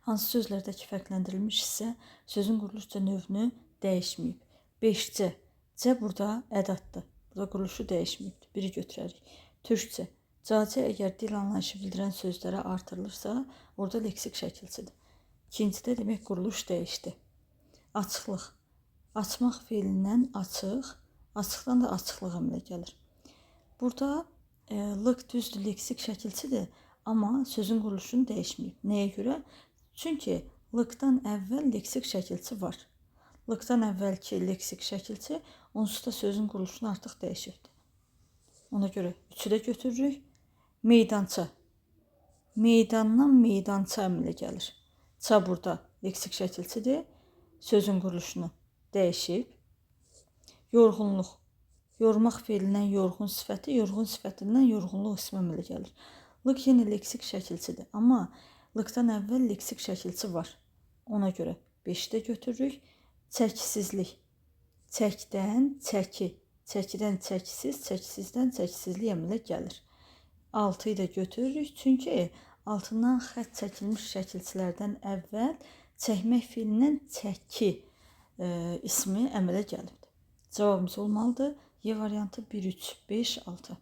Hansı sözlərdəki fərqləndirilmiş hissə sözün quruluşca növünü dəyişməyib. 5C. C burada ədatdır. Burada quruluşu dəyişməyib. Biri götürərik. Türkcə. Caci əgər dil anlayışı bildirən sözlərə artırılırsa, orada leksik şəkilçidir. İkincidə demək quruluş dəyişdi. Açıqlıq. Açmaq feilindən açıq, açıqdan da açıqlıq əmələ gəlir. Burada lıq düzdür, leksik şəkilçidir, amma sözün quruluşunu dəyişməyib. Nəyə görə? Çünki lıqdan əvvəl leksik şəkilçi var. Lıqdan əvvəlki leksik şəkilçi onsuz da sözün quruluşunu artıq dəyişibdir. Ona görə üçü də götürürük. Meydança. Meydandan meydança əmələ gəlir. Ça burada leksik şəkilçidir. Sözün quruluşunu dəyişib. Yorğunluq. Yormaq feilindən yorğun sifəti, yorğun sifətindən yorğunluq ismi əmələ gəlir. Lıq yenə leksik şəkilçidir, amma lıqdan əvvəl leksik şəkilçi var. Ona görə 5-də götürürük. Çəkisizlik. Çəkdən çəki. Çəkidən çəkisiz, çəkisizdən çəkisizlik əmələ gəlir. 6-yı da götürürük, çünki altından xətt çəkilmiş şəkilçilərdən əvvəl çəkmək feilindən çəki ismi əmələ gəlirdi. Cavabımız olmalıdır. Y variantı 1, 3, 5, 6.